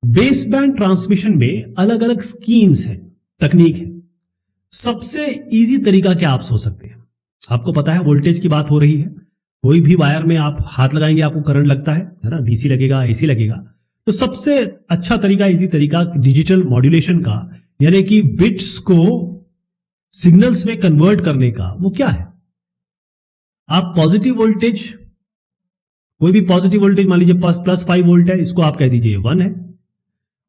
Base band transmission में अलग अलग स्कीम्स हैं, तकनीक है। सबसे इजी तरीका क्या आप सोच सकते हैं? आपको पता है वोल्टेज की बात हो रही है, कोई भी वायर में आप हाथ लगाएंगे आपको करंट लगता है ना, डीसी लगेगा, एसी लगेगा। तो सबसे अच्छा तरीका, इजी तरीका डिजिटल मॉड्यूलेशन का, यानी कि बिट्स को सिग्नल्स में कन्वर्ट करने का, वो क्या है? आप पॉजिटिव वोल्टेज, कोई भी पॉजिटिव वोल्टेज मान लीजिए प्लस 5 वोल्ट है, इसको आप कह दीजिए 1 है।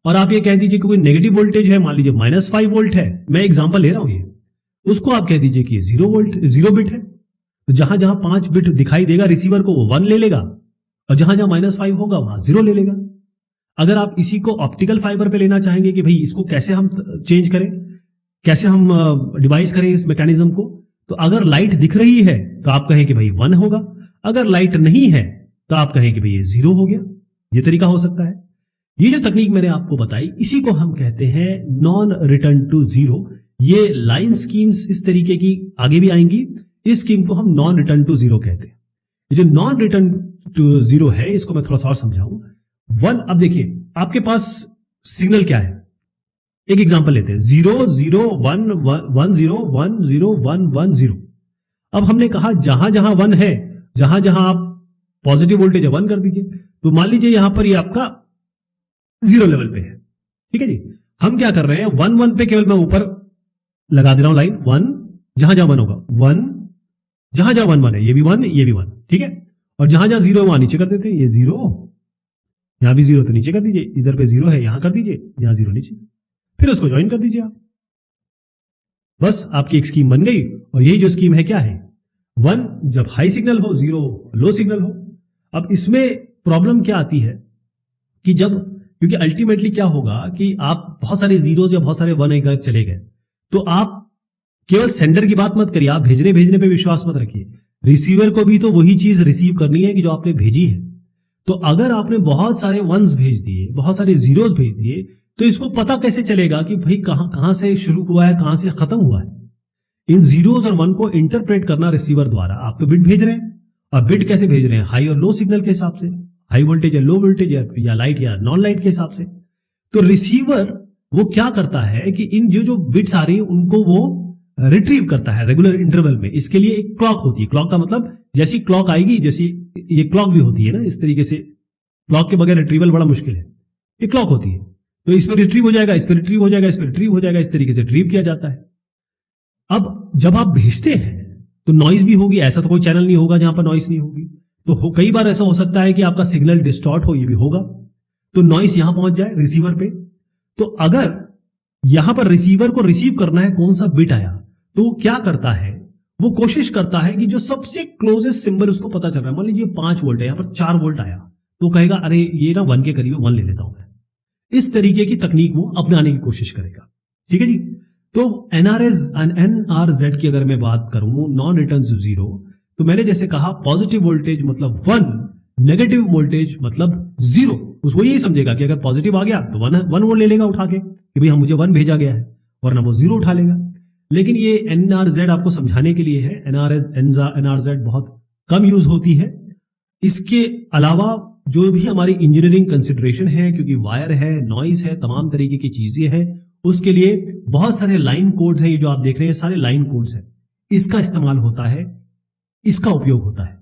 और आप ये कह दीजिए कि कोई नेगेटिव वोल्टेज है, मान लीजिए -5 वोल्ट है, मैं एग्जांपल ले रहा हूं ये, उसको आप कह दीजिए कि 0 बिट है। तो जहां जहां 5 बिट दिखाई देगा रिसीवर को, वो 1 ले लेगा, और जहां जहां -5 होगा वहां 0 ले लेगा। अगर आप इसी को ऑप्टिकल फाइबर पे लेना चाहेंगे कि भाई इसको कैसे हम चेंज करें, कैसे हम डिवाइस करें इस मैकेनिज्म को, तो अगर लाइट दिख रही है तो आप कहें कि भाई 1 होगा, अगर लाइट नहीं है तो आप कहें कि भाई ये 0 हो गया। ये तरीका हो सकता है। ये जो तकनीक मैंने आपको बताई, इसी को हम कहते हैं नॉन रिटर्न टू जीरो। ये लाइन स्कीम्स इस तरीके की आगे भी आएंगी, इस स्कीम को हम नॉन रिटर्न टू जीरो कहते हैं। ये जो नॉन रिटर्न टू जीरो है, इसको मैं थोड़ा सा और समझाऊं। 1, अब देखिए आपके पास सिग्नल क्या है, एक एग्जांपल लेते हैं, 0 0 1 1 0 1 0 1 1 0। अब हमने कहा जहां जहां 1 है, जहां जहां आप पॉजिटिव वोल्टेज 1 कर दीजिए। तो मान लीजिए यहां पर ये आपका 0 लेवल पे है, ठीक है जी। हम क्या कर रहे हैं, 1 1 पे केवल मैं ऊपर लगा दे रहा हूं लाइन, 1 जहां जहां 1 होगा 1, जहां जहां 1 1 है, ये भी 1 ये भी 1, ठीक है। और जहां जहां 0 वहां नीचे कर देते हैं, ये 0, यहां भी 0 तो नीचे कर दीजिए, इधर पे 0 है यहां कर दीजिए, यहां 0 नीचे, फिर उसको ज्वाइन कर दीजिए आप। बस आपकी एक स्कीम बन गई। और यही जो स्कीम है क्या है, 1 जब हाई सिग्नल हो, 0 लो सिग्नल हो। अब इसमें प्रॉब्लम क्या आती है कि जब, क्योंकि अल्टीमेटली क्या होगा कि आप बहुत सारे जीरोज या बहुत सारे 1 अगर चले गए, तो आप केवल सेंडर की बात मत करिए, आप भेजने पे विश्वास मत रखिए, रिसीवर को भी तो वही चीज रिसीव करनी है कि जो आपने भेजी है। तो अगर आपने बहुत सारे 1s भेज दिए, बहुत सारे 0s भेज दिए, तो इसको पता कैसे चलेगा कि भाई कहां से शुरू हुआ है, कहां से खत्म हुआ है? इन 0s और 1 को इंटरप्रेट करना रिसीवर द्वारा। आप तो बिट भेज रहे हैं, और बिट कैसे भेज रहे हैं, हाई और लो सिग्नल के हिसाब से, हाई वोल्टेज या लो वोल्टेज या लाइट या नॉन लाइट के हिसाब से। तो रिसीवर वो क्या करता है कि इन जो बिट्स आ रही है उनको वो रिट्रीव करता है रेगुलर इंटरवल में। इसके लिए एक क्लॉक होती है, क्लॉक का मतलब जैसी क्लॉक आएगी, जैसी ये क्लॉक भी होती है ना, इस तरीके से क्लॉक के बगैर रिट्रीवल बड़ा मुश्किल है, ये क्लॉक होती है। तो इस पर रिट्रीव हो जाएगा, इस पर रिट्रीव हो जाएगा, इस पर रिट्रीव हो जाएगा, इस तरीके से रिट्रीव किया जाता है। अब जब आप भेजते हैं तो नॉइज भी होगी, ऐसा तो कोई चैनल नहीं होगा जहां पर नॉइज नहीं होगी। तो कई बार ऐसा हो सकता है कि आपका सिग्नल डिस्टॉर्ट हो, ये भी होगा, तो नॉइज यहां पहुंच जाए रिसीवर पे। तो अगर यहां पर रिसीवर को रिसीव करना है कौन सा बिट आया, तो वो क्या करता है, वो कोशिश करता है कि जो सबसे क्लोजेस्ट सिंबल उसको पता चल रहा है, मान लीजिए 5 वोल्ट है, यहां पर 4 वोल्ट आया, तो कहेगा अरे ये ना 1 के करीब 1 ले लेता हूं मैं। इस तरीके की तकनीक वो अपनाने की कोशिश करेगा, ठीक है जी। तो NRZ की अगर मैं बात करूं, नॉन रिटर्न टू जीरो, तो मैंने जैसे कहा पॉजिटिव वोल्टेज मतलब 1, नेगेटिव वोल्टेज मतलब 0। उसको यही समझेगा कि अगर पॉजिटिव आ गया तो 1 वोल्ट ले लेगा उठा के कि भाई हम मुझे 1 भेजा गया है, वरना वो 0 उठा लेगा। लेकिन ये NRZ आपको समझाने के लिए है, NRZ बहुत कम यूज होती है। इसके अलावा जो भी हमारी इंजीनियरिंग कंसिडरेशन है, क्योंकि वायर है, नॉइस है, तमाम तरीके की चीजें हैं, उसके लिए बहुत सारे लाइन कोड्स हैं। ये जो आप देख रहे हैं सारे लाइन कोड्स हैं, इसका इस्तेमाल होता है, इसका उपयोग होता है।